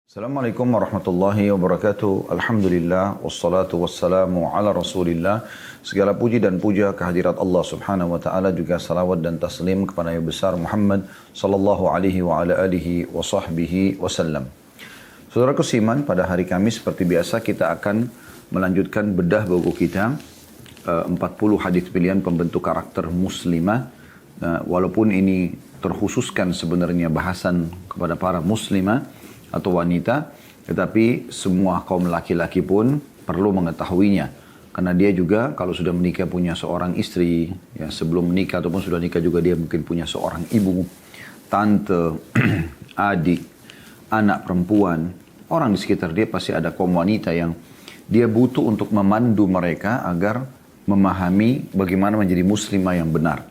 Assalamualaikum warahmatullahi wabarakatuh. Alhamdulillah wassalatu wassalamu ala Rasulillah. Segala puji dan puja kehadirat Allah Subhanahu wa taala, juga salawat dan taslim kepada Nabi besar Muhammad sallallahu alaihi wa ala alihi wa sahbihi wasallam. Saudaraku seiman, pada hari Kamis seperti biasa kita akan melanjutkan bedah buku kita 40 hadis pilihan pembentuk karakter muslimah. Walaupun ini terkhususkan sebenarnya bahasan kepada para muslimah atau wanita, tetapi semua kaum laki-laki pun perlu mengetahuinya. Karena dia juga kalau sudah menikah punya seorang istri, ya sebelum menikah ataupun sudah nikah juga dia mungkin punya seorang ibu, tante, adik, anak perempuan. Orang di sekitar dia pasti ada kaum wanita yang dia butuh untuk memandu mereka agar memahami bagaimana menjadi muslimah yang benar.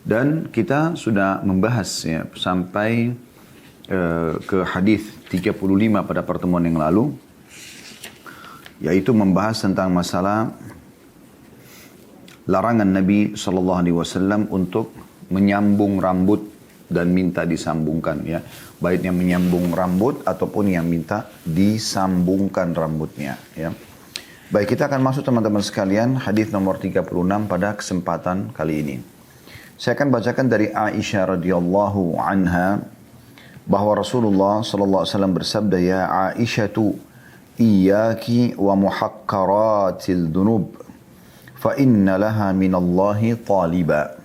Dan kita sudah membahas ya, sampai ke hadis 35 pada pertemuan yang lalu, yaitu membahas tentang masalah larangan Nabi SAW untuk menyambung rambut dan minta disambungkan, ya, baik yang menyambung rambut ataupun yang minta disambungkan rambutnya, ya. Baik, kita akan masuk teman-teman sekalian hadis nomor 36 pada kesempatan kali ini. Saya akan bacakan dari Aisyah radhiyallahu anha bahwa Rasulullah sallallahu alaihi wasallam bersabda, "Ya Aisyatu, iyyaki wa muhaqqaratil dunub, fa inna laha minallahi taliba."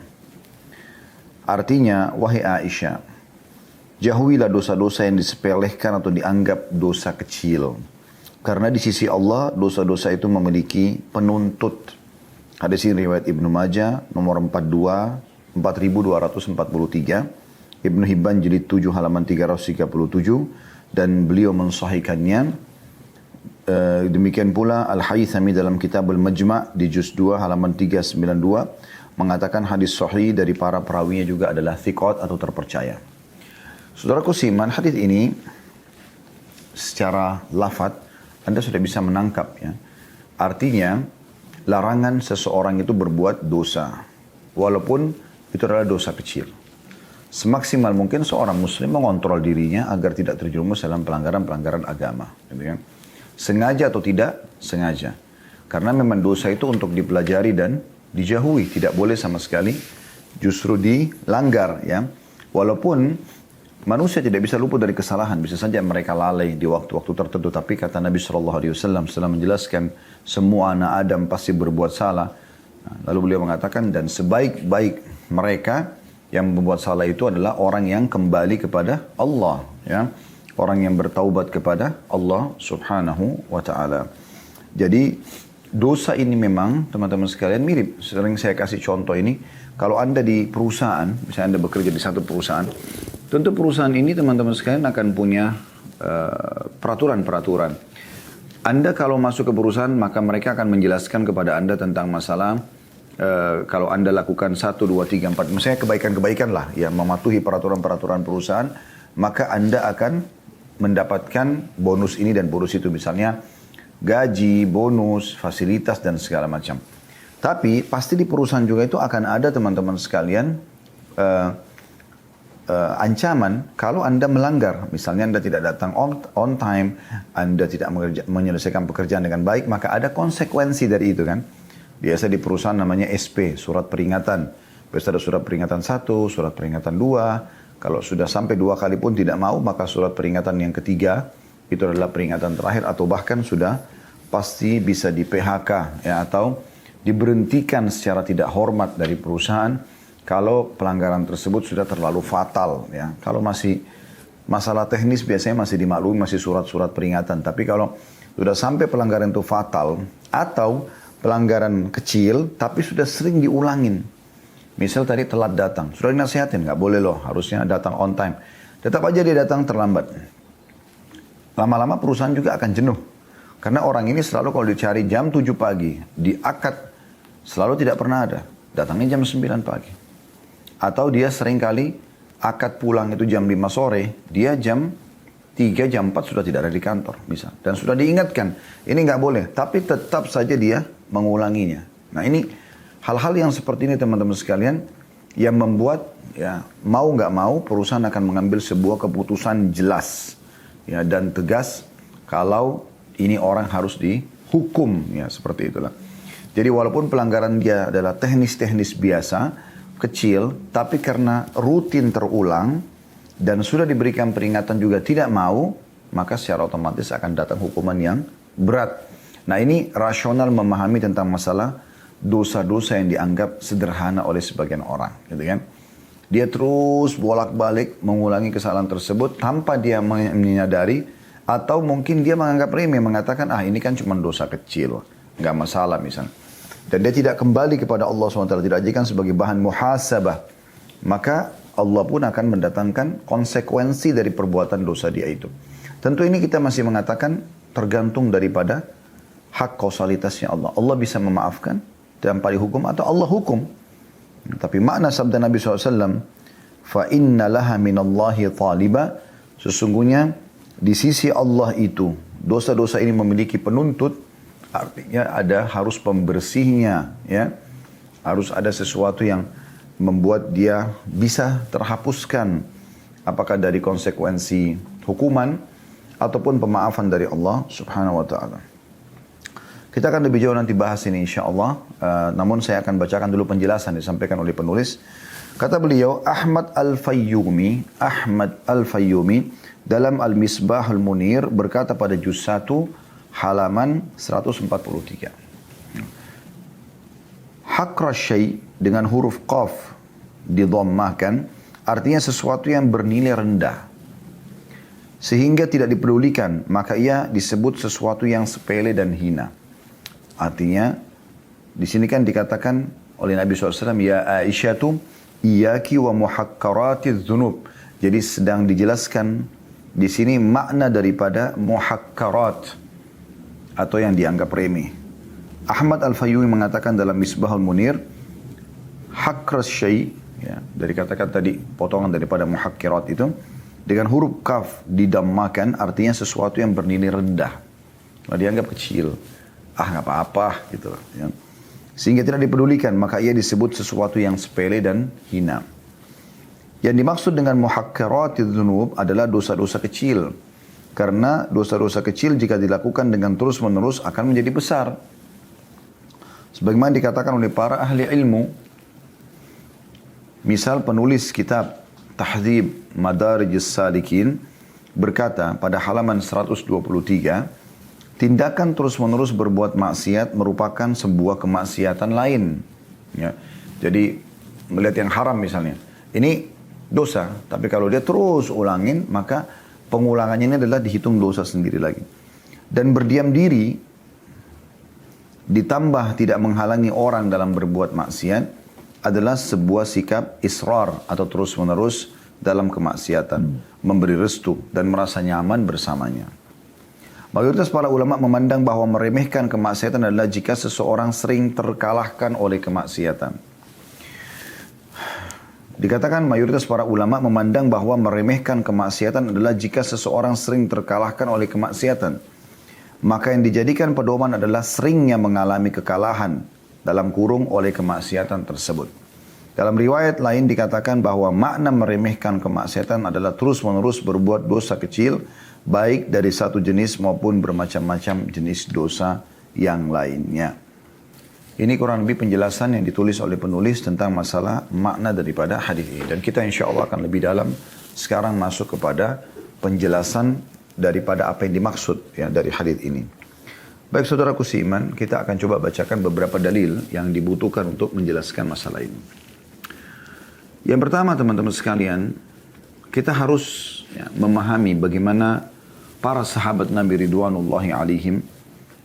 Artinya, wahai Aisyah, jauhilah dosa-dosa yang disepelekan atau dianggap dosa kecil. Karena di sisi Allah, dosa-dosa itu memiliki penuntut. Hadis ini riwayat Ibnu Majah nomor 4243. Ibnu Hibban jilid 7 halaman 337 dan beliau mensahihkannya. Demikian pula Al-Haythami dalam kitab Al-Majma' di juz 2 halaman 392 mengatakan hadis sahih dari para perawinya juga adalah thiqat atau terpercaya. Saudaraku seiman, hadis ini secara lafaz Anda sudah bisa menangkap, ya. Artinya larangan seseorang itu berbuat dosa walaupun itu adalah dosa kecil. Semaksimal mungkin seorang muslim mengontrol dirinya agar tidak terjerumus dalam pelanggaran-pelanggaran agama. Gitu kan? Sengaja atau tidak sengaja. Karena memang dosa itu untuk dipelajari dan dijauhi. Tidak boleh sama sekali justru dilanggar. Ya. Walaupun manusia tidak bisa luput dari kesalahan. Bisa saja mereka lalai di waktu-waktu tertentu. Tapi kata Nabi SAW setelah menjelaskan semua anak Adam pasti berbuat salah. Lalu beliau mengatakan, dan sebaik-baik mereka yang membuat salah itu adalah orang yang kembali kepada Allah, ya. Orang yang bertaubat kepada Allah Subhanahu wa taala. Jadi dosa ini memang teman-teman sekalian mirip. Sering saya kasih contoh ini, kalau Anda di perusahaan, misalnya Anda bekerja di satu perusahaan, tentu perusahaan ini teman-teman sekalian akan punya peraturan-peraturan. Anda kalau masuk ke perusahaan, maka mereka akan menjelaskan kepada Anda tentang masalah kalau Anda lakukan 1, 2, 3, 4, misalnya kebaikan-kebaikan lah, ya, mematuhi peraturan-peraturan perusahaan, maka Anda akan mendapatkan bonus ini dan bonus itu. Misalnya gaji, bonus, fasilitas, dan segala macam. Tapi pasti di perusahaan juga itu akan ada teman-teman sekalian ancaman kalau Anda melanggar. Misalnya Anda tidak datang on time, Anda tidak menyelesaikan pekerjaan dengan baik, maka ada konsekuensi dari itu kan. Biasa di perusahaan namanya SP, surat peringatan. Biasa ada surat peringatan 1, surat peringatan 2. Kalau sudah sampai 2 kali pun tidak mau, maka surat peringatan yang ketiga, itu adalah peringatan terakhir, atau bahkan sudah pasti bisa di PHK, ya, atau diberhentikan secara tidak hormat dari perusahaan, kalau pelanggaran tersebut sudah terlalu fatal. Ya. Kalau masih masalah teknis biasanya masih dimaklumi, masih surat-surat peringatan. Tapi kalau sudah sampai pelanggaran itu fatal, atau pelanggaran kecil, tapi sudah sering diulangin. Misal tadi telat datang, sudah dinasihatin, nggak boleh loh, harusnya datang on time. Tetap aja dia datang terlambat. Lama-lama perusahaan juga akan jenuh. Karena orang ini selalu kalau dicari jam 7 pagi, di akad selalu tidak pernah ada. Datangnya jam 9 pagi. Atau dia seringkali akad pulang itu jam 5 sore, dia jam 3, jam 4 sudah tidak ada di kantor, misal. Dan sudah diingatkan, ini nggak boleh. Tapi tetap saja dia mengulanginya. Nah ini hal-hal yang seperti ini teman-teman sekalian, yang membuat ya mau nggak mau perusahaan akan mengambil sebuah keputusan jelas ya, dan tegas kalau ini orang harus dihukum, ya seperti itulah. Jadi walaupun pelanggaran dia adalah teknis-teknis biasa, kecil, tapi karena rutin terulang dan sudah diberikan peringatan juga tidak mau, maka secara otomatis akan datang hukuman yang berat. Nah ini rasional memahami tentang masalah dosa-dosa yang dianggap sederhana oleh sebagian orang, gitu kan? Dia terus bolak-balik mengulangi kesalahan tersebut tanpa dia menyadari, atau mungkin dia menganggap remeh, mengatakan ini kan cuma dosa kecil, nggak masalah misalnya. Dan dia tidak kembali kepada Allah SWT, tidak jadikan sebagai bahan muhasabah. Maka Allah pun akan mendatangkan konsekuensi dari perbuatan dosa dia itu. Tentu ini kita masih mengatakan tergantung daripada hak kausalitasnya Allah. Allah bisa memaafkan tanpa dihukum atau Allah hukum. Tapi makna sabda Nabi SAW, فَإِنَّ لَهَا مِنَ اللَّهِ طَالِبًا, sesungguhnya di sisi Allah itu, dosa-dosa ini memiliki penuntut, artinya ada harus pembersihnya, ya. Harus ada sesuatu yang membuat dia bisa terhapuskan, apakah dari konsekuensi hukuman ataupun pemaafan dari Allah Subhanahu wa taala. Kita akan lebih jauh nanti bahas ini insyaAllah. Namun saya akan bacakan dulu penjelasan disampaikan oleh penulis. Kata beliau, Ahmad Al-Fayyumi dalam Al-Misbah Al-Munir berkata pada juz 1 halaman 143. Hakra syai' dengan huruf qaf didhammahkan artinya sesuatu yang bernilai rendah sehingga tidak dipedulikan, maka ia disebut sesuatu yang sepele dan hina. Artinya di sini kan dikatakan oleh Nabi SAW, ya Aisyatu iyaki wa muhakkaratiz dzunub. Jadi sedang dijelaskan di sini makna daripada muhakkarat atau yang dianggap remeh. Ahmad Al-Fayyumi mengatakan dalam Misbahul Munir, hakras syai', ya, dari kata-kata tadi potongan daripada muhakkirat itu dengan huruf kaf didammakan artinya sesuatu yang bernilai rendah. Dianggap kecil. Nggak apa-apa gitu, ya. Sehingga tidak dipedulikan, maka ia disebut sesuatu yang sepele dan hina. Yang dimaksud dengan muhakkaratiz dzunub adalah dosa-dosa kecil. Karena dosa-dosa kecil jika dilakukan dengan terus-menerus akan menjadi besar. Sebagaimana dikatakan oleh para ahli ilmu, misal penulis kitab Tahdhib Madarijus Salikin berkata pada halaman 123, tindakan terus-menerus berbuat maksiat merupakan sebuah kemaksiatan lain. Ya. Jadi melihat yang haram misalnya, ini dosa, tapi kalau dia terus ulangin, maka pengulangannya ini adalah dihitung dosa sendiri lagi. Dan berdiam diri, ditambah tidak menghalangi orang dalam berbuat maksiat, adalah sebuah sikap israr atau terus-menerus dalam kemaksiatan, memberi restu dan merasa nyaman bersamanya. Mayoritas para ulama memandang bahwa meremehkan kemaksiatan adalah jika seseorang sering terkalahkan oleh kemaksiatan. Dikatakan mayoritas para ulama memandang bahwa meremehkan kemaksiatan adalah jika seseorang sering terkalahkan oleh kemaksiatan. Maka yang dijadikan pedoman adalah seringnya mengalami kekalahan dalam kurung oleh kemaksiatan tersebut. Dalam riwayat lain dikatakan bahwa makna meremehkan kemaksiatan adalah terus-menerus berbuat dosa kecil, baik dari satu jenis maupun bermacam-macam jenis dosa yang lainnya. Ini kurang lebih penjelasan yang ditulis oleh penulis tentang masalah makna daripada hadis ini. Dan kita insya Allah akan lebih dalam sekarang masuk kepada penjelasan daripada apa yang dimaksud ya dari hadis ini. Baik saudaraku seiman, kita akan coba bacakan beberapa dalil yang dibutuhkan untuk menjelaskan masalah ini. Yang pertama teman-teman sekalian, kita harus memahami bagaimana para sahabat Nabi Ridwanullahi alaihim,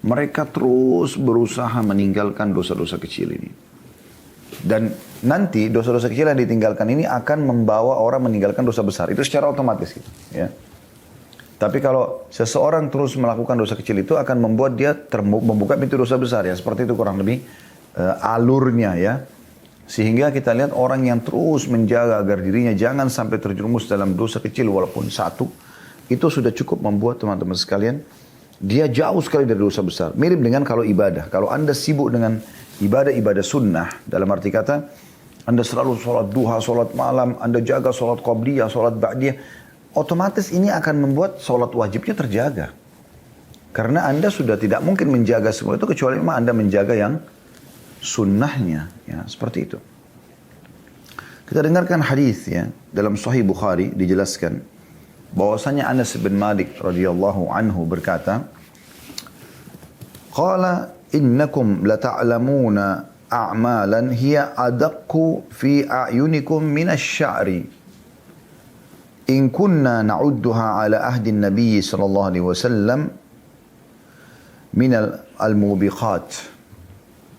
mereka terus berusaha meninggalkan dosa-dosa kecil ini. Dan nanti dosa-dosa kecil yang ditinggalkan ini akan membawa orang meninggalkan dosa besar. Itu secara otomatis gitu, ya. Tapi kalau seseorang terus melakukan dosa kecil itu akan membuat dia membuka pintu dosa besar ya. Seperti itu kurang lebih alurnya ya. Sehingga kita lihat orang yang terus menjaga agar dirinya jangan sampai terjerumus dalam dosa kecil walaupun satu. Itu sudah cukup membuat teman-teman sekalian, dia jauh sekali dari dosa besar. Mirip dengan kalau ibadah. Kalau Anda sibuk dengan ibadah-ibadah sunnah, dalam arti kata, Anda selalu sholat duha, sholat malam, Anda jaga sholat qabliyah, sholat ba'diyah, otomatis ini akan membuat sholat wajibnya terjaga. Karena Anda sudah tidak mungkin menjaga semua itu kecuali memang Anda menjaga yang sunnahnya. Ya, seperti itu. Kita dengarkan hadis ya dalam Sahih Bukhari dijelaskan bahwasanya Anas bin Malik radhiyallahu anhu berkata, "Qala innakum lata'lamuna a'malan hiya adaqqu fi a'yunikum minasy-sya'ri. In kunna na'udduha ala ahdi an-nabiy sallallahu alaihi wasallam min al-mubiqat."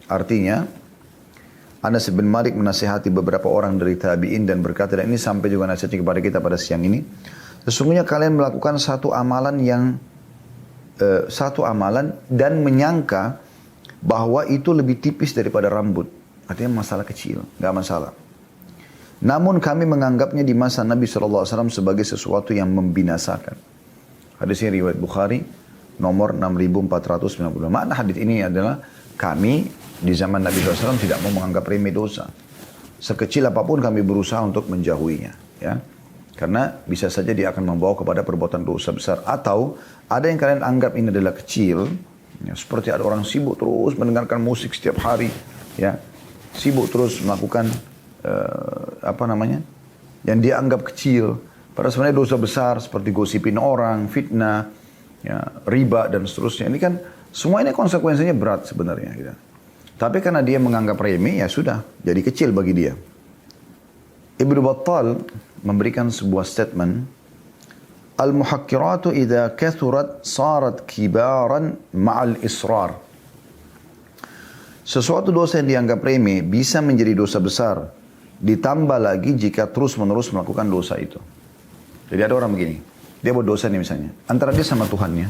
Artinya, Anas bin Malik menasihati beberapa orang dari tabi'in dan berkata, dan ini sampai juga nasihatnya kepada kita pada siang ini, sesungguhnya kalian melakukan satu amalan dan menyangka bahwa itu lebih tipis daripada rambut. Artinya masalah kecil, nggak masalah. Namun kami menganggapnya di masa Nabi SAW sebagai sesuatu yang membinasakan. Hadisnya riwayat Bukhari nomor 6490. Makna hadis ini adalah kami di zaman Nabi SAW tidak mau menganggap remeh dosa. Sekecil apapun kami berusaha untuk menjauhinya. Ya. Karena bisa saja dia akan membawa kepada perbuatan dosa besar. Atau ada yang kalian anggap ini adalah kecil. Ya, seperti ada orang sibuk terus mendengarkan musik setiap hari. Ya. Sibuk terus melakukan yang dia anggap kecil. Padahal sebenarnya dosa besar seperti gosipin orang, fitnah, ya, riba dan seterusnya. Ini kan semua ini konsekuensinya berat sebenarnya. Gitu. Tapi karena dia menganggap remeh, ya sudah, jadi kecil bagi dia. Ibnu Battal memberikan sebuah statement, Al-muhakkiratu idha kathurat sarat kibaran ma'al israr. Sesuatu dosa yang dianggap remeh bisa menjadi dosa besar. Ditambah lagi jika terus-menerus melakukan dosa itu. Jadi ada orang begini, dia buat dosa nih misalnya. Antara dia sama Tuhannya,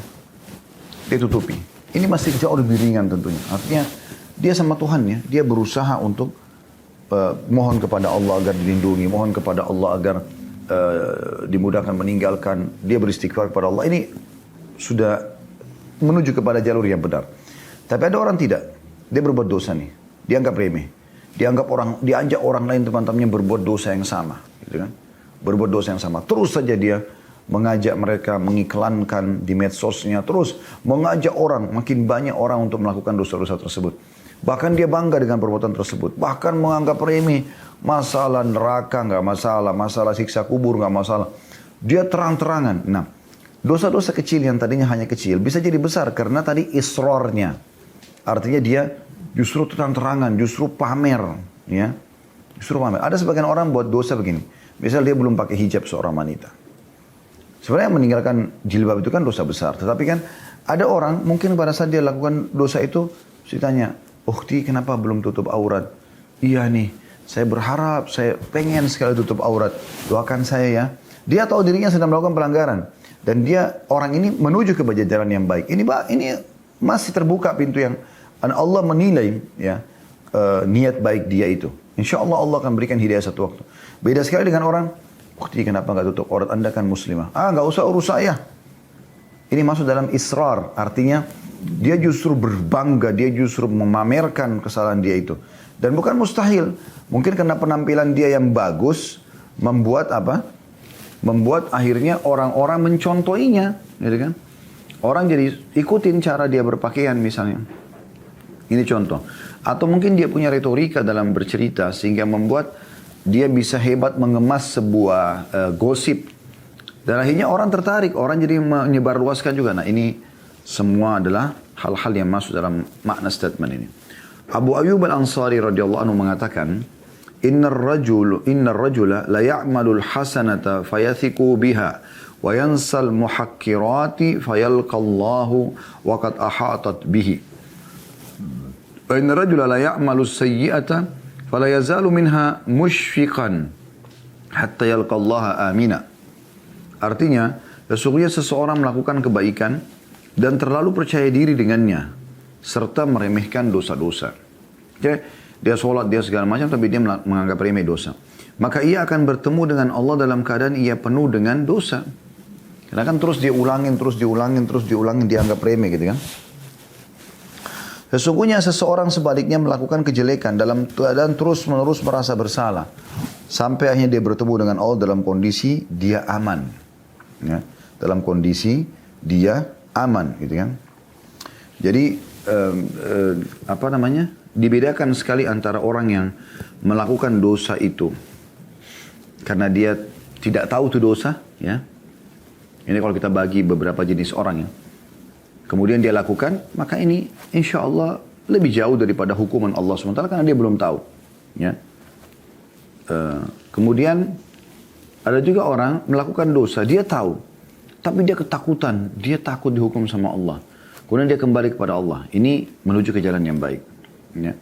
dia tutupi. Ini masih jauh lebih ringan tentunya. Artinya, dia sama Tuhannya, dia berusaha untuk mohon kepada Allah agar dilindungi, mohon kepada Allah agar dimudahkan meninggalkan, dia beristighfar kepada Allah. Ini sudah menuju kepada jalur yang benar. Tapi ada orang tidak, dia berbuat dosa nih, dianggap remeh, diajak orang lain teman-temannya berbuat dosa yang sama, gitu kan? Berbuat dosa yang sama, terus saja dia mengajak mereka, mengiklankan di medsosnya, terus mengajak orang, makin banyak orang untuk melakukan dosa-dosa tersebut. Bahkan dia bangga dengan perbuatan tersebut. Bahkan menganggap remeh. Masalah neraka nggak masalah. Masalah siksa kubur nggak masalah. Dia terang-terangan. Nah, dosa-dosa kecil yang tadinya hanya kecil bisa jadi besar karena tadi isrornya. Artinya dia justru terang-terangan, justru pamer. Ya, justru pamer. Ada sebagian orang buat dosa begini. Misal dia belum pakai hijab seorang wanita. Sebenarnya meninggalkan jilbab itu kan dosa besar. Tetapi kan ada orang mungkin pada saat dia lakukan dosa itu, saya tanya, "Ukhti, kenapa belum tutup aurat?" "Iya nih, saya berharap, saya pengen sekali tutup aurat. Doakan saya ya." Dia tahu dirinya sedang melakukan pelanggaran. Dan dia, orang ini menuju ke jalan yang baik. Ini masih terbuka pintu yang Allah menilai ya niat baik dia itu. Insya Allah Allah akan berikan hidayah satu waktu. Beda sekali dengan orang, "Ukhti, kenapa nggak tutup aurat? Anda kan muslimah." "Ah, nggak usah urus saya." Ini masuk dalam israr, artinya dia justru berbangga, dia justru memamerkan kesalahan dia itu. Dan bukan mustahil, mungkin karena penampilan dia yang bagus, membuat apa? Membuat akhirnya orang-orang mencontohinya, gitu kan? Orang jadi ikutin cara dia berpakaian misalnya. Ini contoh. Atau mungkin dia punya retorika dalam bercerita sehingga membuat dia bisa hebat mengemas sebuah gosip. Dan akhirnya orang tertarik, orang jadi menyebarluaskan juga. Nah, ini semua adalah hal-hal yang masuk dalam makna statement ini. Abu Ayyub al-Ansari radhiyallahu anhu mengatakan, Inna rajula la ya'malul hasanata fayathiku biha wa yansal muhakkirati fayalqallahu wa qad ahatat bihi. Wa inna rajula la ya'malus sayyi'ata fala yazalu minha mushfiqan hatta yalqallaha amina. Artinya, sesungguhnya seseorang melakukan kebaikan dan terlalu percaya diri dengannya, serta meremehkan dosa-dosa. Okay? Dia sholat, dia segala macam, tapi dia menganggap remeh dosa. Maka ia akan bertemu dengan Allah dalam keadaan ia penuh dengan dosa. Karena kan terus diulangin, dianggap remeh gitu kan. Sesungguhnya seseorang sebaliknya melakukan kejelekan dalam keadaan terus-menerus merasa bersalah. Sampai akhirnya dia bertemu dengan Allah dalam kondisi dia aman. Ya. Dalam kondisi dia aman gitu kan. Jadi dibedakan sekali antara orang yang melakukan dosa itu karena dia tidak tahu itu dosa, ya. Ini kalau kita bagi beberapa jenis orang ya. Kemudian dia lakukan, maka ini insya Allah lebih jauh daripada hukuman Allah SWT karena dia belum tahu. Ya. Kemudian ada juga orang melakukan dosa, dia tahu. Tapi dia ketakutan, dia takut dihukum sama Allah. Kemudian dia kembali kepada Allah. Ini menuju ke jalan yang baik. Ya.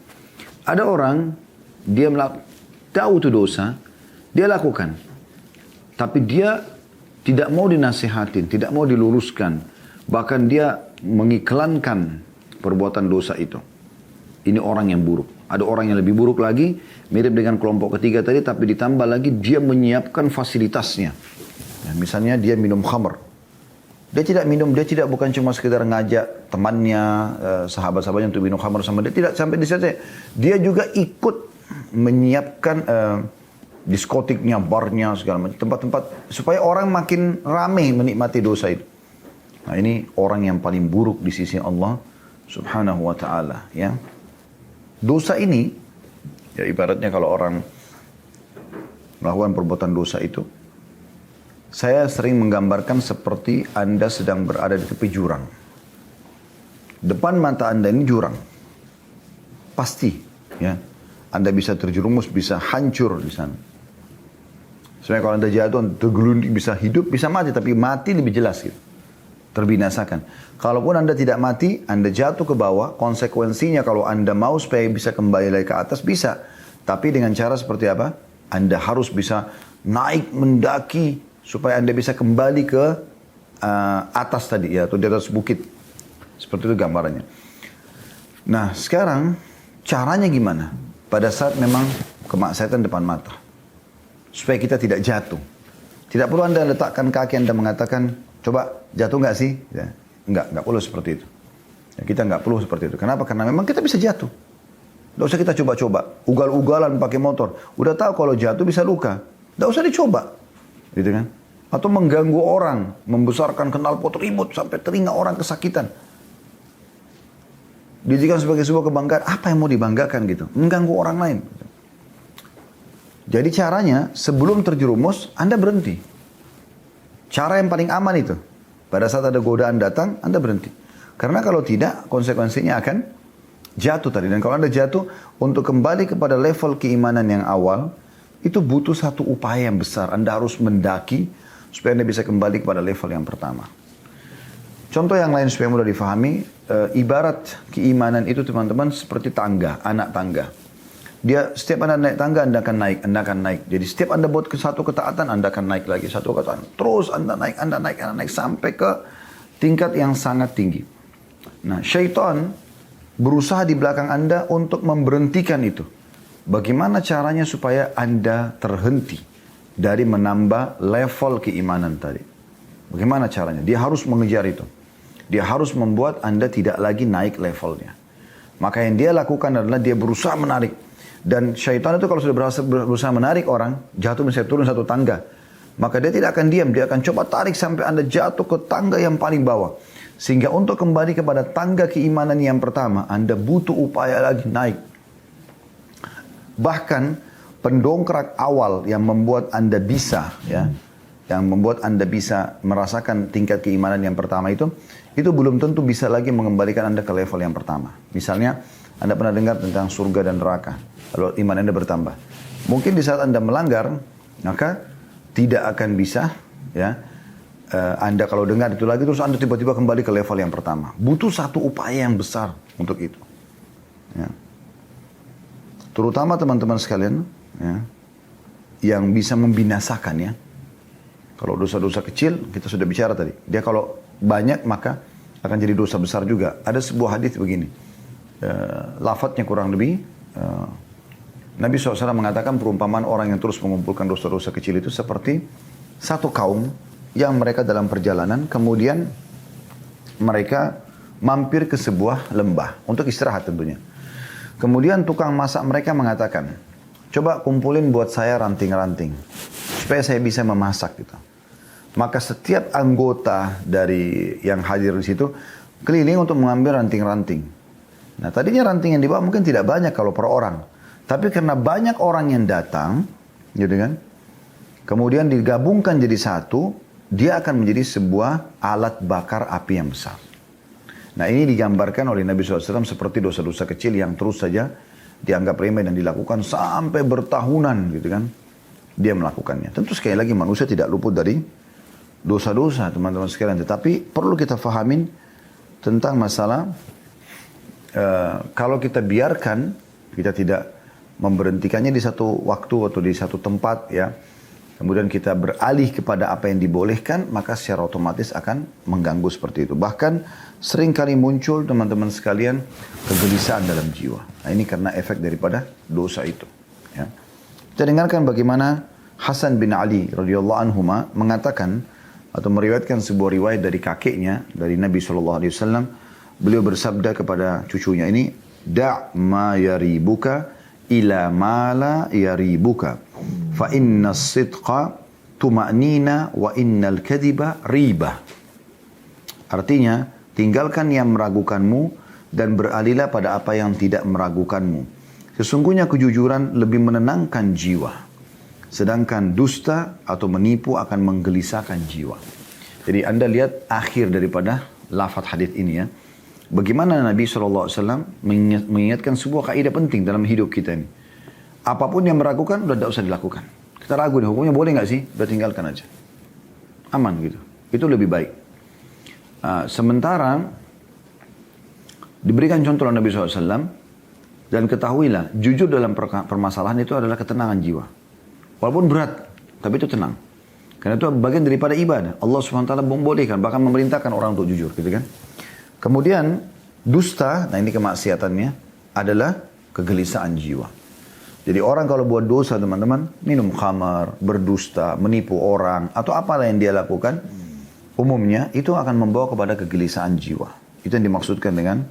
Ada orang, dia tahu itu dosa, dia lakukan. Tapi dia tidak mau dinasihatin, tidak mau diluruskan. Bahkan dia mengiklankan perbuatan dosa itu. Ini orang yang buruk. Ada orang yang lebih buruk lagi, mirip dengan kelompok ketiga tadi, tapi ditambah lagi dia menyiapkan fasilitasnya. Ya, misalnya dia minum khamr. Dia tidak minum, dia tidak bukan cuma sekedar ngajak temannya, sahabat-sahabatnya untuk minum khamr sama dia. Tidak sampai di situ. Dia juga ikut menyiapkan diskotiknya, barnya, segala macam. Tempat-tempat supaya orang makin ramai menikmati dosa itu. Nah ini orang yang paling buruk di sisi Allah subhanahu wa ta'ala. Ya. Dosa ini, ya ibaratnya kalau orang melakukan perbuatan dosa itu, saya sering menggambarkan seperti Anda sedang berada di tepi jurang. Depan mata Anda ini jurang. Pasti, ya. Anda bisa terjerumus, bisa hancur di sana. Sebenarnya kalau Anda jatuh, tergelunding, bisa hidup, bisa mati. Tapi mati lebih jelas gitu. Terbinasakan. Kalaupun Anda tidak mati, Anda jatuh ke bawah, konsekuensinya kalau Anda mau supaya bisa kembali lagi ke atas, bisa. Tapi dengan cara seperti apa? Anda harus bisa naik, mendaki, supaya Anda bisa kembali ke atas tadi, ya, atau di atas bukit. Seperti itu gambarannya. Nah, sekarang caranya gimana? Pada saat memang kemaksiatan depan mata. Supaya kita tidak jatuh. Tidak perlu Anda letakkan kaki Anda mengatakan, coba jatuh nggak sih? Ya. Nggak perlu seperti itu. Ya, kita nggak perlu seperti itu. Kenapa? Karena memang kita bisa jatuh. Nggak usah kita coba-coba. Ugal-ugalan pakai motor. Udah tahu kalau jatuh bisa luka. Nggak usah dicoba. Gitu kan? Atau mengganggu orang. Membesarkan knalpot ribut sampai telinga orang kesakitan. Dijadikan sebagai sebuah kebanggaan. Apa yang mau dibanggakan gitu? Mengganggu orang lain. Jadi caranya sebelum terjerumus Anda berhenti. Cara yang paling aman itu. Pada saat ada godaan datang, Anda berhenti. Karena kalau tidak, konsekuensinya akan jatuh tadi. Dan kalau Anda jatuh, untuk kembali kepada level keimanan yang awal, itu butuh satu upaya yang besar. Anda harus mendaki, supaya Anda bisa kembali kepada level yang pertama. Contoh yang lain supaya mudah difahami, ibarat keimanan itu teman-teman seperti tangga, anak tangga. Dia setiap Anda naik tangga, Anda akan naik, Anda akan naik. Jadi setiap Anda buat ke satu ketaatan, Anda akan naik lagi. Satu ketaatan. Terus Anda naik. Sampai ke tingkat yang sangat tinggi. Nah, syaitan berusaha di belakang Anda untuk memberhentikan itu. Bagaimana caranya supaya Anda terhenti dari menambah level keimanan tadi? Bagaimana caranya? Dia harus mengejar itu. Dia harus membuat Anda tidak lagi naik levelnya. Maka yang dia lakukan adalah dia berusaha menarik. Dan syaitan itu kalau sudah berusaha menarik orang, jatuh misalnya turun satu tangga, maka dia tidak akan diam, dia akan coba tarik sampai Anda jatuh ke tangga yang paling bawah. Sehingga untuk kembali kepada tangga keimanan yang pertama, Anda butuh upaya lagi naik. Bahkan pendongkrak awal yang membuat Anda bisa, ya, yang membuat Anda bisa merasakan tingkat keimanan yang pertama itu belum tentu bisa lagi mengembalikan Anda ke level yang pertama. Misalnya, Anda pernah dengar tentang surga dan neraka. Lalu iman Anda bertambah. Mungkin di saat Anda melanggar, maka tidak akan bisa, ya, Anda kalau dengar itu lagi, terus Anda tiba-tiba kembali ke level yang pertama. Butuh satu upaya yang besar untuk itu. Ya. Terutama teman-teman sekalian, ya, yang bisa membinasakan, ya. Kalau dosa-dosa kecil, kita sudah bicara tadi. Dia kalau banyak, maka akan jadi dosa besar juga. Ada sebuah hadis begini. Lafadznya kurang lebih, Nabi SAW mengatakan perumpamaan orang yang terus mengumpulkan dosa-dosa kecil itu seperti satu kaum yang mereka dalam perjalanan, kemudian mereka mampir ke sebuah lembah untuk istirahat tentunya. Kemudian tukang masak mereka mengatakan, coba kumpulin buat saya ranting-ranting supaya saya bisa memasak gitu. Maka setiap anggota dari yang hadir di situ keliling untuk mengambil ranting-ranting. Nah tadinya ranting yang dibawa mungkin tidak banyak kalau per orang. Tapi karena banyak orang yang datang, gitu kan, kemudian digabungkan jadi satu, dia akan menjadi sebuah alat bakar api yang besar. Nah ini digambarkan oleh Nabi SAW seperti dosa-dosa kecil yang terus saja dianggap remeh dan dilakukan sampai bertahunan gitu kan. Dia melakukannya. Tentu sekali lagi manusia tidak luput dari dosa-dosa teman-teman sekalian. Tetapi perlu kita fahamin tentang masalah kalau kita biarkan, kita tidak memberhentikannya di satu waktu atau di satu tempat ya. Kemudian kita beralih kepada apa yang dibolehkan, maka secara otomatis akan mengganggu seperti itu. Bahkan sering kali muncul teman-teman sekalian kegelisahan dalam jiwa. Nah ini karena efek daripada dosa itu. Ya. Kita dengarkan bagaimana Hasan bin Ali radhiyallahu anhu mengatakan atau meriwayatkan sebuah riwayat dari kakeknya, dari Nabi SAW. Beliau bersabda kepada cucunya ini, Da' ma yaribuka ila ma la yaribuka. Fa inna sidqa tuma'nina wa innal kadhiba riba. Artinya, tinggalkan yang meragukanmu dan beralihlah pada apa yang tidak meragukanmu. Sesungguhnya kejujuran lebih menenangkan jiwa. Sedangkan dusta atau menipu akan menggelisahkan jiwa. Jadi Anda lihat akhir daripada lafaz hadis ini ya. Bagaimana Nabi SAW mengingatkan sebuah kaidah penting dalam hidup kita ini. Apapun yang meragukan, udah tidak usah dilakukan. Kita ragu nih, hukumnya boleh nggak sih? Udah tinggalkan aja. Aman gitu. Itu lebih baik. Sementara diberikan contoh oleh Nabi SAW, dan ketahuilah, jujur dalam permasalahan itu adalah ketenangan jiwa. Walaupun berat, tapi itu tenang. Karena itu bagian daripada ibadah. Allah SWT membolehkan, bahkan memerintahkan orang untuk jujur. Gitu kan? Kemudian, dusta, nah ini kemaksiatannya, adalah kegelisahan jiwa. Jadi orang kalau buat dosa teman-teman, minum khamar, berdusta, menipu orang, atau apalah yang dia lakukan, umumnya itu akan membawa kepada kegelisahan jiwa. Itu yang dimaksudkan dengan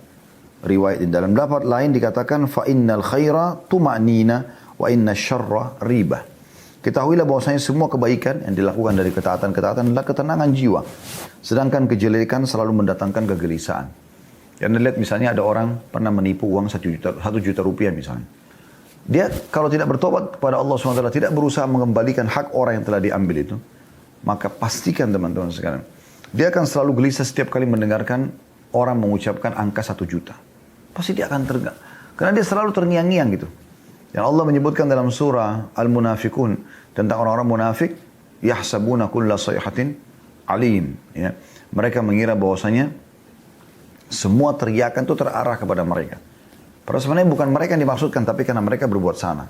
riwayat ini. Dalam lafaz lain dikatakan, فَإِنَّ الْخَيْرَ تُمَعْنِينَ وَإِنَّ الشَّرَّ رِيبَةً. Ketahuilah bahwasanya semua kebaikan yang dilakukan dari ketaatan-ketaatan adalah ketenangan jiwa. Sedangkan kejelekan selalu mendatangkan kegelisahan. Anda lihat misalnya ada orang pernah menipu uang 1 juta rupiah misalnya. Dia kalau tidak bertobat kepada Allah SWT, tidak berusaha mengembalikan hak orang yang telah diambil itu, maka pastikan teman-teman sekalian, dia akan selalu gelisah setiap kali mendengarkan orang mengucapkan angka 1 juta. Pasti dia akan karena dia selalu terngiang-ngiang gitu. Yang Allah menyebutkan dalam surah Al-Munafikun tentang orang-orang munafik, yahsabuna kulla sayhatin alim. Ya. Mereka mengira bahwasanya semua teriakan itu terarah kepada mereka. Padahal sebenarnya bukan mereka yang dimaksudkan, tapi karena mereka berbuat sana.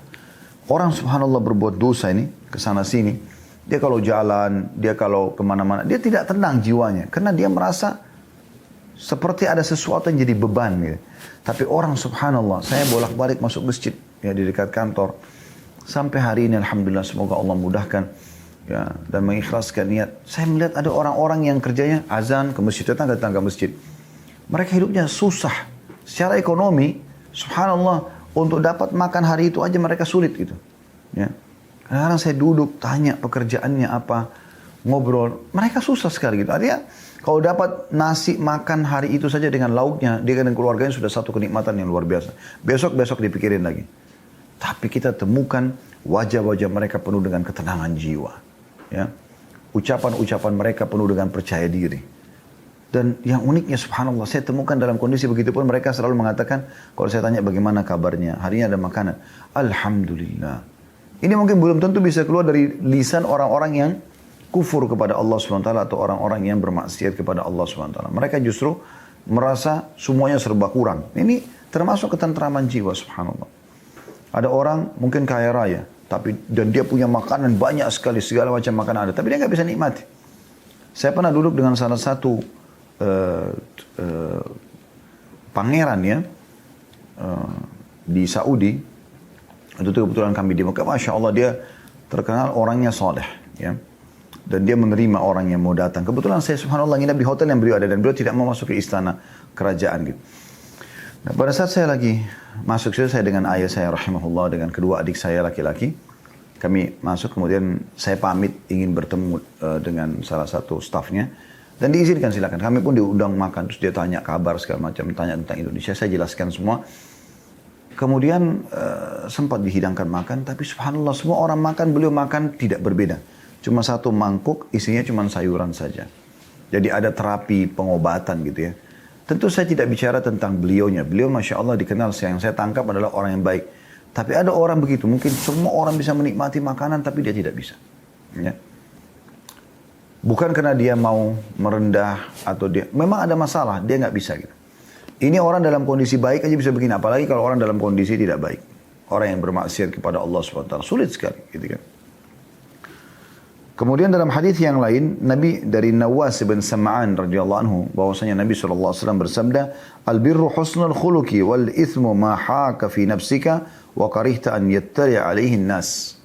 Orang subhanallah berbuat dosa ini, kesana sini. Dia kalau jalan, dia kalau kemana-mana, dia tidak tenang jiwanya. Karena dia merasa seperti ada sesuatu yang jadi beban. Gitu. Tapi orang subhanallah, saya bolak-balik masuk masjid ya, di dekat kantor. Sampai hari ini alhamdulillah semoga Allah mudahkan ya, dan mengikhlaskan niat. Saya melihat ada orang-orang yang kerjanya azan ke masjid, datang ke masjid. Mereka hidupnya susah. Secara ekonomi, subhanallah, untuk dapat makan hari itu aja mereka sulit gitu. Ya. Kadang-kadang saya duduk, tanya pekerjaannya apa, ngobrol. Mereka susah sekali gitu. Artinya, kalau dapat nasi makan hari itu saja dengan lauknya, dia dan keluarganya sudah satu kenikmatan yang luar biasa. Besok-besok dipikirin lagi. Tapi kita temukan wajah-wajah mereka penuh dengan ketenangan jiwa. Ya. Ucapan-ucapan mereka penuh dengan percaya diri. Dan yang uniknya subhanallah, saya temukan dalam kondisi begitu pun mereka selalu mengatakan, kalau saya tanya bagaimana kabarnya, hari ini ada makanan. Alhamdulillah. Ini mungkin belum tentu bisa keluar dari lisan orang-orang yang kufur kepada Allah SWT atau orang-orang yang bermaksiat kepada Allah SWT. Mereka justru merasa semuanya serba kurang. Ini termasuk ketentraman jiwa subhanallah. Ada orang mungkin kaya raya, dan dia punya makanan banyak sekali, segala macam makanan ada, tapi dia nggak bisa nikmati. Saya pernah duduk dengan salah satu pangeran ya di Saudi. Itu kebetulan kami di Mekah. Masya Allah, dia terkenal orangnya soleh ya, dan dia menerima orang yang mau datang. Kebetulan saya subhanallah nginap di hotel yang beliau ada, dan beliau tidak mau masuk ke istana kerajaan gitu. Nah, pada saat saya lagi masuk, saya dengan ayah saya rahimahullah, dengan kedua adik saya laki-laki, kami masuk, kemudian saya pamit ingin bertemu dengan salah satu stafnya. Dan diizinkan silakan. Kami pun diundang makan, terus dia tanya kabar segala macam, tanya tentang Indonesia, saya jelaskan semua. Kemudian sempat dihidangkan makan, tapi subhanallah semua orang makan, beliau makan tidak berbeda. Cuma satu mangkuk, isinya cuma sayuran saja. Jadi ada terapi pengobatan gitu ya. Tentu saya tidak bicara tentang beliaunya. Beliau Masya Allah dikenal, yang saya tangkap adalah orang yang baik. Tapi ada orang begitu, mungkin semua orang bisa menikmati makanan, tapi dia tidak bisa. Ya. Bukan karena dia mau merendah atau dia memang ada masalah, dia nggak bisa gitu. Ini orang dalam kondisi baik aja bisa begini, apalagi kalau orang dalam kondisi tidak baik. Orang yang bermaksiat kepada Allah SWT, sulit sekali gitu kan. Kemudian dalam hadis yang lain, Nabi dari Nawas bin Sam'an radhiyallahu anhu, bahwasanya Nabi SAW bersabda, "Al-birru husnul khuluqi wal ithmu ma haka fi nafsika wa karihta an yattali' alaihi nas."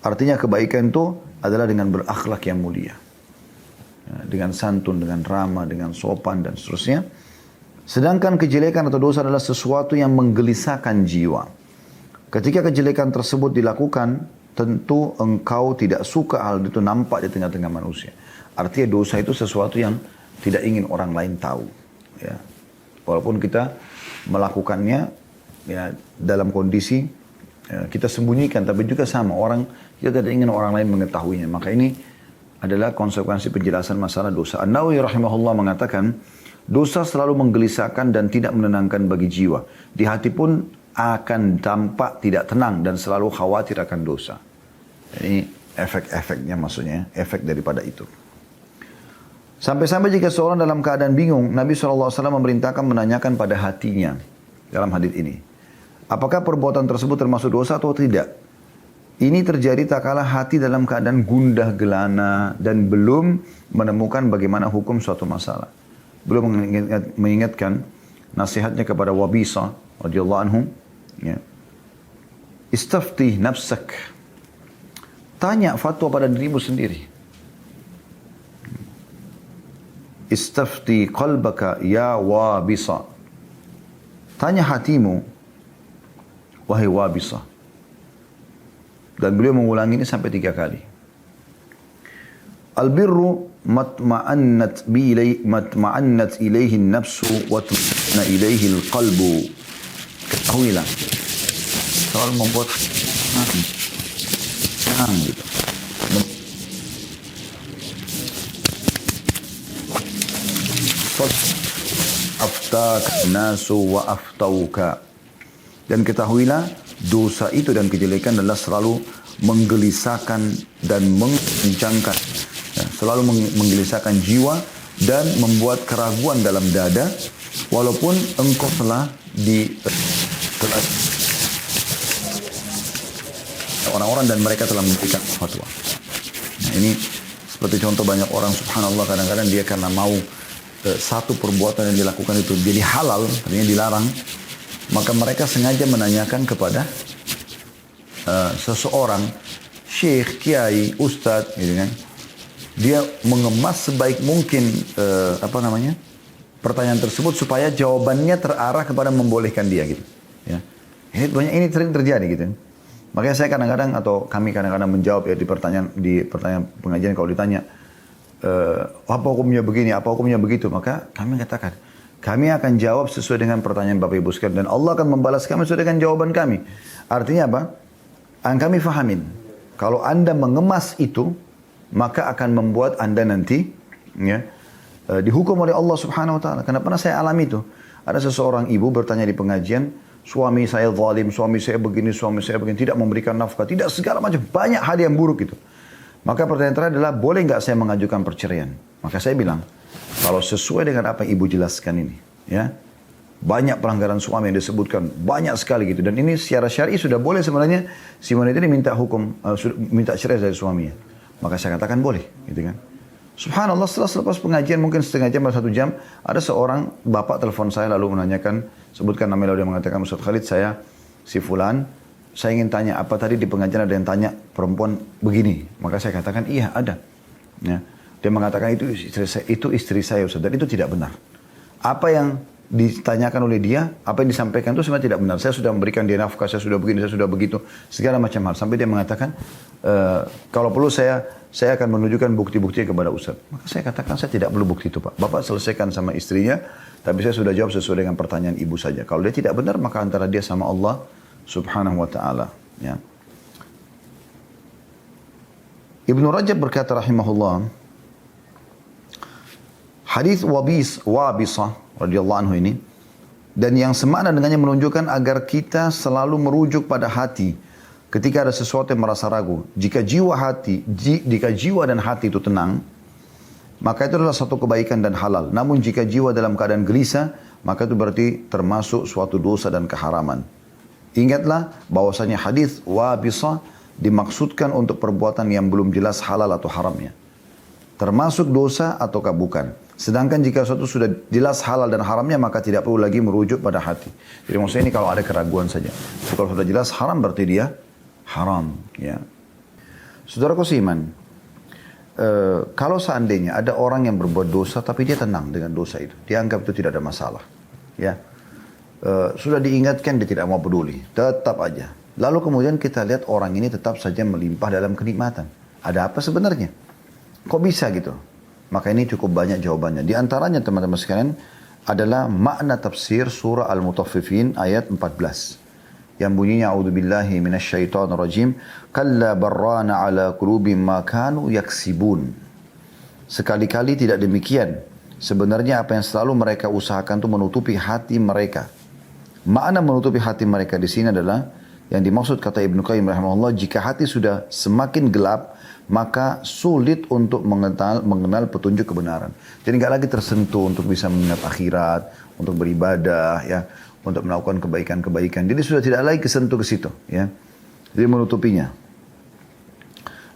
Artinya kebaikan itu adalah dengan berakhlak yang mulia. Dengan santun, dengan ramah, dengan sopan dan seterusnya. Sedangkan kejelekan atau dosa adalah sesuatu yang menggelisahkan jiwa. Ketika kejelekan tersebut dilakukan, tentu engkau tidak suka hal itu nampak di tengah-tengah manusia. Artinya dosa itu sesuatu yang tidak ingin orang lain tahu. Ya. Walaupun kita melakukannya ya, dalam kondisi kita sembunyikan, tapi juga sama orang, kita tidak ingin orang lain mengetahuinya. Maka ini adalah konsekuensi penjelasan masalah dosa. An-Nawawi rahimahullah mengatakan, dosa selalu menggelisahkan dan tidak menenangkan bagi jiwa. Di hati pun akan tampak tidak tenang dan selalu khawatir akan dosa. Ini efek-efeknya maksudnya, efek daripada itu. Sampai-sampai jika seorang dalam keadaan bingung, Nabi SAW memerintahkan menanyakan pada hatinya dalam hadis ini. Apakah perbuatan tersebut termasuk dosa atau tidak? Ini terjadi tak kala hati dalam keadaan gundah gelana dan belum menemukan bagaimana hukum suatu masalah. Beliau mengingatkan nasihatnya kepada Wabisa radhiyallahu anhu, ya. Istafti nafsak. Tanya fatwa pada dirimu sendiri. Istafti qalbaka ya Wabisa. Tanya hatimu, wahai Wabisa. Dan beliau mengulangi ini sampai 3 kali. Al-birru matma'annat ilaihi an-nafsu wa tatma'anna ilaihi al-qalbu. Ketahuilah. Selalu membuat senang gitu. Aftaka nasu wa aftauka. Dan ketahuilah, dosa itu dan kejelekan adalah selalu menggelisahkan dan mengencangkan. Ya, selalu menggelisahkan jiwa dan membuat keraguan dalam dada. Walaupun engkau telah orang-orang dan mereka telah memberikan fatwa. Nah, ini seperti contoh banyak orang subhanallah kadang-kadang dia karena mau satu perbuatan yang dilakukan itu jadi halal, artinya dilarang. Maka mereka sengaja menanyakan kepada seseorang, syekh, kiai, ustadz, gitu kan. Dia mengemas sebaik mungkin pertanyaan tersebut supaya jawabannya terarah kepada membolehkan dia gitu. Ya. Ini sering terjadi gitu. Makanya saya kadang-kadang atau kami kadang-kadang menjawab ya di pertanyaan pengajian kalau ditanya apa hukumnya begini, apa hukumnya begitu, maka kami katakan kami akan jawab sesuai dengan pertanyaan Bapak Ibu sekalian dan Allah akan membalas kami sesuai dengan jawaban kami. Artinya apa? Kami fahamin. Kalau Anda mengemas itu, maka akan membuat Anda nanti ya, dihukum oleh Allah Subhanahu wa taala. Karena pernah saya alami itu. Ada seseorang ibu bertanya di pengajian, suami saya zalim, suami saya begini, tidak memberikan nafkah, tidak segala macam, banyak hal yang buruk itu. Maka pertanyaan terakhir adalah, boleh nggak saya mengajukan perceraian? Maka saya bilang, kalau sesuai dengan apa yang ibu jelaskan ini, ya, banyak pelanggaran suami yang disebutkan, banyak sekali gitu. Dan ini secara syar'i sudah boleh sebenarnya si wanita ini minta minta cerai dari suaminya. Maka saya katakan boleh, gitu kan. Subhanallah, setelah selepas pengajian mungkin setengah jam atau 1 jam, ada seorang bapak telepon saya lalu menanyakan, sebutkan namanya, lalu dia mengatakan, Ustaz Khalid, saya si fulan, saya ingin tanya, apa tadi di pengajian ada yang tanya perempuan begini? Maka saya katakan, iya ada. Ya. Dia mengatakan itu istri saya Ustaz, dan itu tidak benar. Apa yang ditanyakan oleh dia, apa yang disampaikan itu sebenarnya tidak benar. Saya sudah memberikan dia nafkah, saya sudah begini, saya sudah begitu, segala macam hal. Sampai dia mengatakan, kalau perlu saya akan menunjukkan bukti-bukti kepada Ustaz. Maka saya katakan, saya tidak perlu bukti itu Pak. Bapak selesaikan sama istrinya, tapi saya sudah jawab sesuai dengan pertanyaan ibu saja. Kalau dia tidak benar, maka antara dia sama Allah subhanahu wa ta'ala. Ya. Ibnu Rajab berkata rahimahullah, hadis Wabisah radhiyallahu anhu ini, dan yang semakna dengannya menunjukkan agar kita selalu merujuk pada hati ketika ada sesuatu yang merasa ragu. Jika jiwa dan hati itu tenang, maka itu adalah satu kebaikan dan halal. Namun jika jiwa dalam keadaan gelisah, maka itu berarti termasuk suatu dosa dan keharaman. Ingatlah bahwasanya hadis Wabisah dimaksudkan untuk perbuatan yang belum jelas halal atau haramnya, termasuk dosa ataukah bukan. Sedangkan jika sesuatu sudah jelas halal dan haramnya, maka tidak perlu lagi merujuk pada hati. Jadi maksudnya ini kalau ada keraguan saja. So, kalau sudah jelas haram berarti dia haram. Ya. Saudaraku seiman, kalau seandainya ada orang yang berbuat dosa tapi dia tenang dengan dosa itu, dia anggap itu tidak ada masalah. Ya. Sudah diingatkan dia tidak mau peduli, tetap aja. Lalu kemudian kita lihat orang ini tetap saja melimpah dalam kenikmatan. Ada apa sebenarnya? Kok bisa gitu? Maka ini cukup banyak jawabannya. Di antaranya teman-teman sekalian adalah makna tafsir surah Al-Mutaffifin ayat 14. Yang bunyinya a'udzubillahi minasyaitonirrajim, kalla barrana ala qulubihim ma kanu yaksibun. Sekali-kali tidak demikian. Sebenarnya apa yang selalu mereka usahakan itu menutupi hati mereka. Makna menutupi hati mereka di sini adalah yang dimaksud kata Ibnu Qayyim rahimahullah, jika hati sudah semakin gelap, maka sulit untuk mengenal petunjuk kebenaran. Jadi nggak lagi tersentuh untuk bisa mengingat akhirat, untuk beribadah, ya, untuk melakukan kebaikan-kebaikan. Jadi sudah tidak lagi kesentuh ke situ, ya. Jadi menutupinya.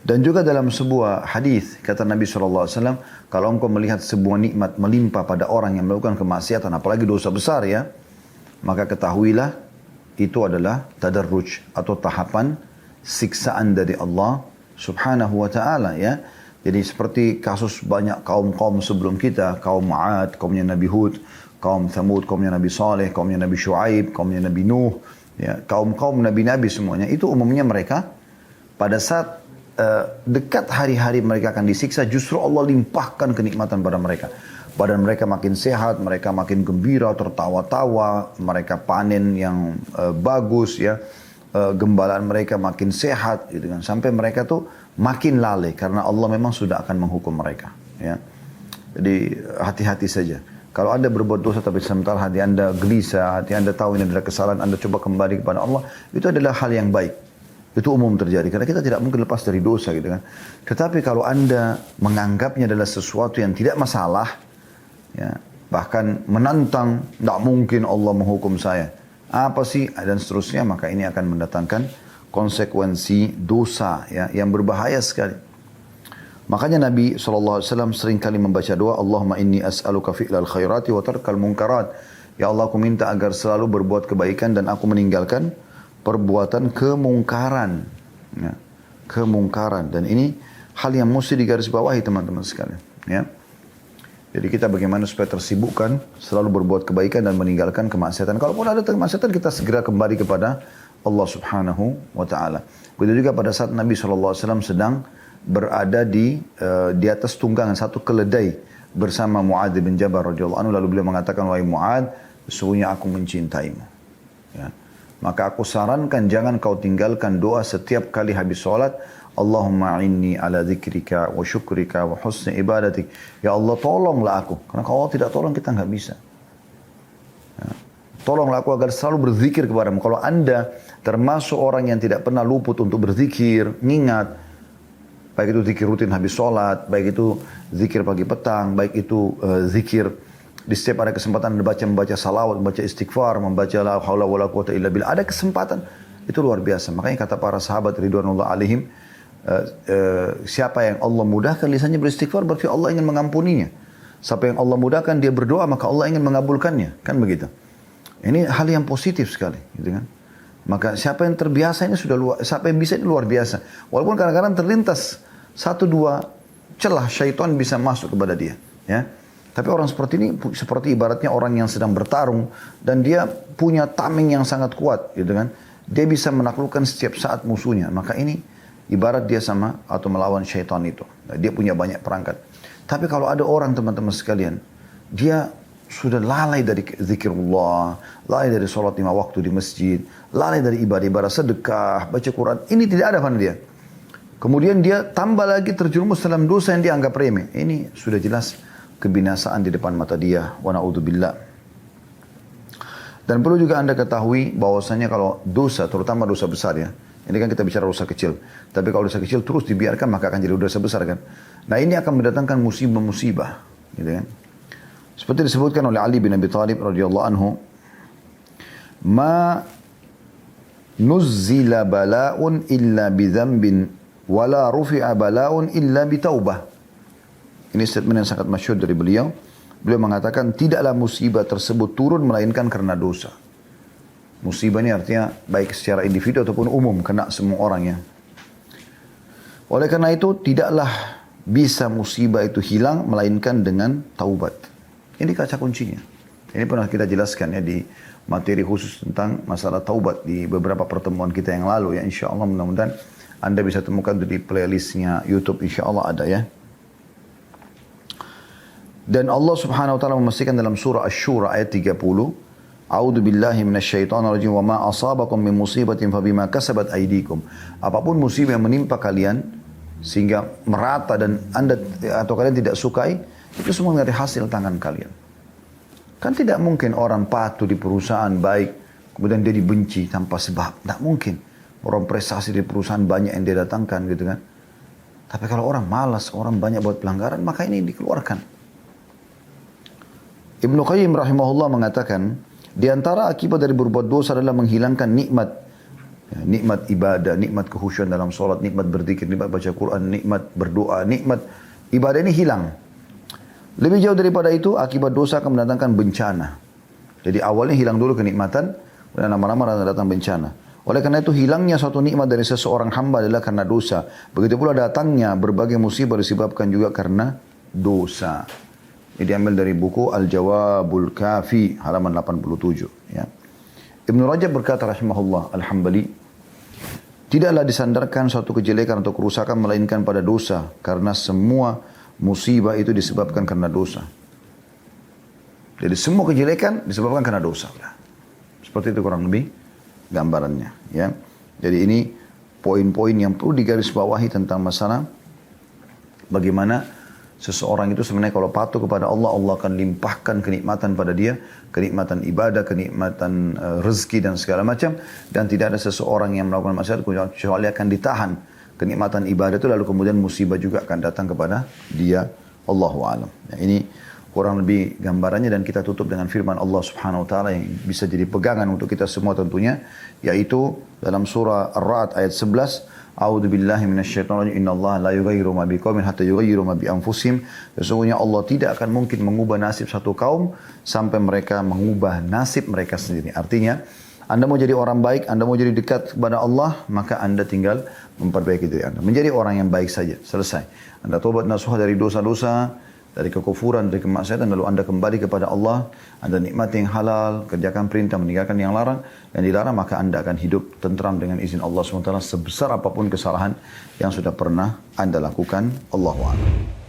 Dan juga dalam sebuah hadis kata Nabi SAW, kalau engkau melihat sebuah nikmat melimpah pada orang yang melakukan kemaksiatan, apalagi dosa besar, ya, maka ketahuilah itu adalah tadarruj atau tahapan siksaan dari Allah subhanahu wa ta'ala, ya. Jadi seperti kasus banyak kaum-kaum sebelum kita, kaum Ma'ad, kaumnya Nabi Hud, kaum Thamud, kaumnya Nabi Saleh, kaumnya Nabi Shu'aib, kaumnya Nabi Nuh, ya, kaum-kaum Nabi-Nabi semuanya. Itu umumnya mereka pada saat dekat hari-hari mereka akan disiksa, justru Allah limpahkan kenikmatan pada mereka. Badan mereka makin sehat, mereka makin gembira, tertawa-tawa, mereka panen yang bagus, ya. Gembalaan mereka makin sehat, gitu kan. Sampai mereka tuh makin lalai karena Allah memang sudah akan menghukum mereka, ya. Jadi hati-hati saja. Kalau Anda berbuat dosa tapi sementara hati Anda gelisah, hati Anda tahu ini adalah kesalahan, Anda coba kembali kepada Allah, itu adalah hal yang baik. Itu umum terjadi karena kita tidak mungkin lepas dari dosa, gitu kan. Tetapi kalau Anda menganggapnya adalah sesuatu yang tidak masalah, ya, bahkan menantang, tidak mungkin Allah menghukum saya, apa sih, dan seterusnya, maka ini akan mendatangkan konsekuensi dosa, ya, yang berbahaya sekali. Makanya Nabi SAW sering kali membaca doa, Allahumma inni as'aluka fi'lal khairati wa tarkal munkarat. Ya Allah, aku minta agar selalu berbuat kebaikan dan aku meninggalkan perbuatan kemungkaran, ya, kemungkaran. Dan ini hal yang mesti digarisbawahi teman-teman sekalian, ya. Jadi kita bagaimana supaya tersibukkan, selalu berbuat kebaikan dan meninggalkan kemaksiatan. Kalaupun ada kemaksiatan, kita segera kembali kepada Allah subhanahu wa ta'ala. Begitu juga pada saat Nabi SAW sedang berada di atas tunggangan satu keledai bersama Mu'adz bin Jabal radhiyallahu anhu. Lalu beliau mengatakan, wahai Mu'adz, sesungguhnya aku mencintaimu. Ya. Maka aku sarankan jangan kau tinggalkan doa setiap kali habis sholat. Allahumma inni ala dzikrika wa syukrika wa husni ibadatik. Ya Allah, tolonglah aku. Karena kalau Allah tidak tolong, kita nggak bisa. Ya. Tolonglah aku agar selalu berzikir kepadamu. Kalau Anda termasuk orang yang tidak pernah luput untuk berzikir, ingat, baik itu zikir rutin habis sholat, baik itu zikir pagi petang, baik itu zikir di setiap ada kesempatan membaca salawat, membaca istighfar, membaca la haula wala quwata illa billah. Ada kesempatan, itu luar biasa. Makanya kata para sahabat ridwanullah alaihim, siapa yang Allah mudahkan lisannya beristighfar, berarti Allah ingin mengampuninya. Siapa yang Allah mudahkan dia berdoa, maka Allah ingin mengabulkannya, kan begitu. Ini hal yang positif sekali, gitu kan. Maka siapa yang terbiasa ini siapa yang bisa ini luar biasa. Walaupun kadang-kadang terlintas satu dua celah syaitan bisa masuk kepada dia, ya. Tapi orang seperti ini seperti ibaratnya orang yang sedang bertarung dan dia punya tameng yang sangat kuat, gitu kan. Dia bisa menaklukkan setiap saat musuhnya. Maka ini ibarat dia sama atau melawan syaitan itu. Nah, dia punya banyak perangkat. Tapi kalau ada orang teman-teman sekalian, dia sudah lalai dari zikirullah, lalai dari sholat 5 waktu di masjid, lalai dari ibadah-ibadah sedekah, baca Quran. Ini tidak ada pada dia. Kemudian dia tambah lagi terjerumus dalam dosa yang dianggap remeh. Ini sudah jelas kebinasaan di depan mata dia. Wa na'udzubillah. Dan perlu juga Anda ketahui bahwasanya kalau dosa, terutama dosa besar ya. Ini kan kita bicara dosa kecil. Tapi kalau dosa kecil terus dibiarkan maka akan jadi dosa besar kan. Nah ini akan mendatangkan musibah-musibah. Gitu kan. Seperti disebutkan oleh Ali bin Abi Thalib radhiyallahu anhu. Ma nuzzila bala'un illa bidhanbin wala rufi'a bala'un illa bitaubah. Ini statement yang sangat masyhur dari beliau. Beliau mengatakan tidaklah musibah tersebut turun melainkan karena dosa. Musibah ini artinya baik secara individu ataupun umum, kena semua orang ya. Oleh karena itu tidaklah bisa musibah itu hilang melainkan dengan taubat. Ini kaca kuncinya. Ini pernah kita jelaskan ya di materi khusus tentang masalah taubat di beberapa pertemuan kita yang lalu ya. Insya Allah mudah-mudahan Anda bisa temukan di playlistnya YouTube, insya Allah ada ya. Dan Allah Subhanahu wa taala memastikan dalam surah Asy-Syura ayat 30, A'udzu billahi minasyaitonir rajim wa ma asabakum min musibatin fabima kasabat aydikum. Apapun musibah yang menimpa kalian sehingga merata dan Anda atau kalian tidak sukai, itu semua dari hasil tangan kalian. Kan tidak mungkin orang patuh di perusahaan baik kemudian dia dibenci tanpa sebab. Tidak mungkin. Orang prestasi di perusahaan banyak yang dia datangkan gitu kan. Tapi kalau orang malas, orang banyak buat pelanggaran, maka ini dikeluarkan. Ibnu Qayyim rahimahullah mengatakan, di antara akibat dari berbuat dosa adalah menghilangkan nikmat. Ya, nikmat ibadah, nikmat kekhusyuan dalam sholat, nikmat berzikir, nikmat baca Quran, nikmat berdoa, nikmat ibadah ini hilang. Lebih jauh daripada itu, akibat dosa akan mendatangkan bencana. Jadi awalnya hilang dulu kenikmatan, dan lama-lama datang bencana. Oleh karena itu hilangnya suatu nikmat dari seseorang hamba adalah karena dosa. Begitu pula datangnya berbagai musibah disebabkan juga karena dosa. Ini diambil dari buku Al-Jawabul Kafi halaman 87 ya. Ibnu Rajab berkata rahimahullah Al-Hambali, tidaklah disandarkan suatu kejelekan atau kerusakan melainkan pada dosa, karena semua musibah itu disebabkan karena dosa. Jadi semua kejelekan disebabkan karena dosa. Seperti itu kurang lebih gambarannya ya. Jadi ini poin-poin yang perlu digarisbawahi tentang masalah bagaimana seseorang itu sebenarnya kalau patuh kepada Allah, Allah akan limpahkan kenikmatan pada dia, kenikmatan ibadah, kenikmatan rezeki dan segala macam, dan tidak ada seseorang yang melakukan maksiat kecuali akan ditahan kenikmatan ibadah itu, lalu kemudian musibah juga akan datang kepada dia. Allahu a'lam. Nah, ini kurang lebih gambarannya, dan kita tutup dengan firman Allah Subhanahu wa taala yang bisa jadi pegangan untuk kita semua tentunya, yaitu dalam surah Ar-Ra'd ayat 11, A'udzu billahi minasyaitonir rajim. Innallaha la yughayyiru ma biqaumin hatta yughayyiru ma bi anfusihim. Sesungguhnya Allah tidak akan mungkin mengubah nasib satu kaum sampai mereka mengubah nasib mereka sendiri. Artinya, Anda mau jadi orang baik, Anda mau jadi dekat kepada Allah, maka Anda tinggal memperbaiki diri Anda. Menjadi orang yang baik saja, selesai. Anda tobat nasuha dari dosa-dosa, dari kekufuran, dari kemaksiatan, lalu Anda kembali kepada Allah, Anda nikmati yang halal, kerjakan perintah, meninggalkan yang larang, yang dilarang, maka Anda akan hidup tentram dengan izin Allah SWT sebesar apapun kesalahan yang sudah pernah Anda lakukan. Allahu a'lam.